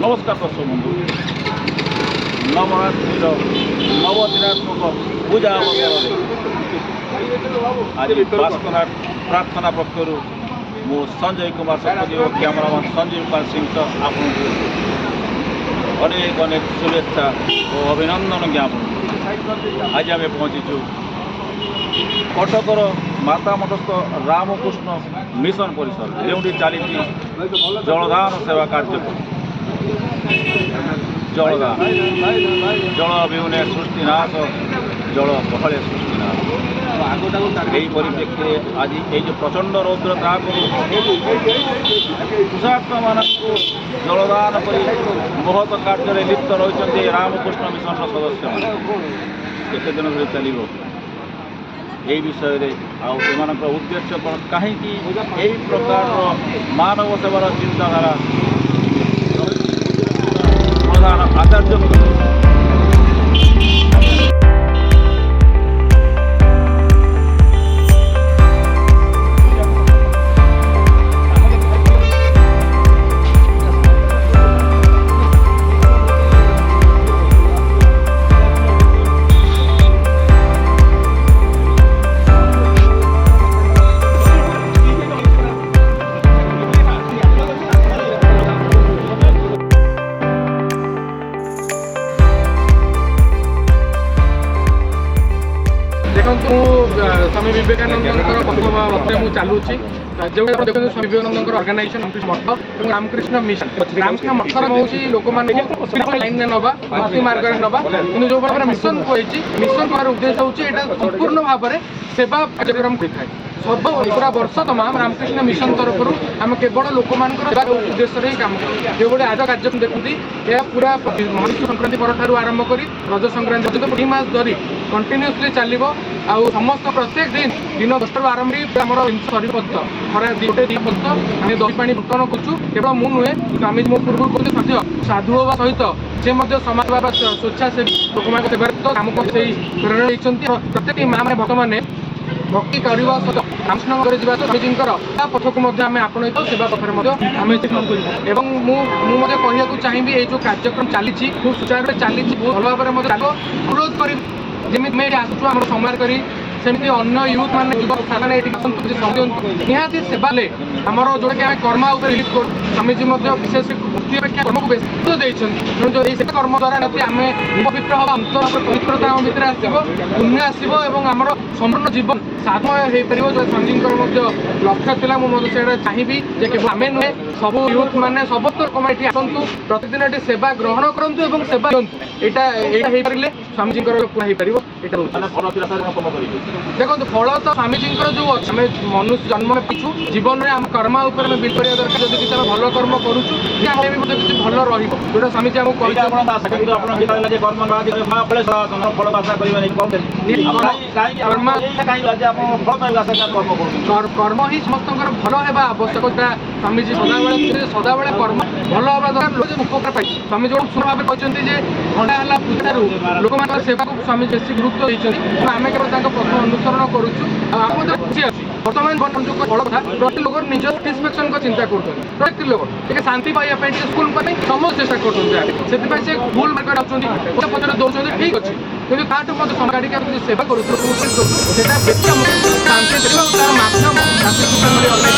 नमस्कार दर्शक बंधु नवरात्रि नवदिनात्मक पूजा अवसर आज भास्करहाट प्रार्थना पक्षर मु संजय कुमार शतपथी और कैमरामैन संजीव कुमार सिंह आपको अनेक अनेक शुभेच्छा और अभिनंदन ज्ञापन। आज आम पहुँचीचु कटकर माता मठस्थ रामकृष्ण मिशन परिसर जो चली जलदान सेवा कार्यक्रम जलदान जल विहुने सृष्टिनाश जल बहले सृष्टिनाश यही परिप्रेक्षी आज ये जो प्रचंड रौद्र ताप कृषात्मा मानक जलदान कर महत कार्य लिप्त रही रामकृष्ण मिशन सदस्य केते दिन धरी चलो यही विषय आम उद्देश्य कहीं प्रकार मानव सेवार चिंताधारा प्रधान आचार्य देखो स्वामी विवेकानंद बक्तव्य मुझे चलुची जो देखते स्वामी विवेकानंद अर्गानाइजेशन मठ और रामकृष्ण मिशन रामकृष्ण मठर हूँ लोक मैंने लाइन में नवा भक्ति मार्ग में नवा कि जो भाव मिशन मिशन कर उद्देश्य हूँ संपूर्ण भाव में सेवा कार्यक्रम होता है सब पूरा वर्ष तमाम रामकृष्ण मिशन तरफ आम केवल लोक उद्देश्य ही कम जो भाई आज कार्यक्रम देखुदी यह पूरा मनुष्य संक्रांति पर आरंभ कर रज संक्रांति 3 मास धरी कंटिन्यूअसली चलो आउ समस्त प्रत्येक दिन दिन 10 आरंभ आम सरी पत्त खरा गोटे दिन पत्त आम दही पानी बर्तन करूँ केवल मुझे नुहे स्वामी मो पूर्व कहते साधु हवा सहित से समाज सेवा स्वेच्छासेवी लोक सेवार कम प्रेरणा देते प्रत्येक माँ मैंने भक्त मैंने भक्ति करने रामकृष्ण स्वामीजी पथक आपण सेवा पथर एवं मुझे कहूँ चाहिए ये जो कार्यक्रम चली खूब सुचारू चली भल भाव अनुरोध कर जमी आसुँ आम संवाद करी सेमती अन्य यूथ मैंने युवक सारे निहाती सेवा आमर जोटा कि आम कर्म रिलीज कर स्वामीजी विशेष मुक्ति अपेक्षा कर्म को बेस तेणु कर्म द्वारा आम पवित्र हम अंतर पवित्रता आम भितर आसो पुण्य आसो और आमर संपूर्ण जीवन साधमय हो पार जो स्वामीजी लक्ष्य था मुझे चाहिए केवल आम नुहे सब यूथ मैंने समस्त लोक ये आसतु प्रतिदिन ये सेवा ग्रहण करूँ और सेवा दिंतु यहाँ पारे स्वामीजी देखो फल तो स्वामीजी जो अच्छे मनुष्य जन्म पिछू जीवन में आम कर्म उपर बिल कर दरकार जब किसी भल कर्म करुचु किसी भल रोटा स्वामीजी आमको कर्म ही समस्त भल होगा आवश्यक स्वामीजी सदा बेले कर्म भल हवा दरकार उपकार पाई स्वामी जो सुर भाव कहते घंटा है पूजा लोक सेवा को स्वामी बेस गुरुत्व देते आम केवल प्रथम अनुसरण करुँ खुशी अच्छी बर्तमान फल कथा प्रति लोक निज साटिस्फैक्शन को चिंता कर प्रत्येक लोक शांति पाइबा स्कूल समस्त चेष्टा कर से भूल मार्ग आसुँच पचर दौरान ठीक अच्छे कि समाज सेवा करूँ शांति तार माध्यम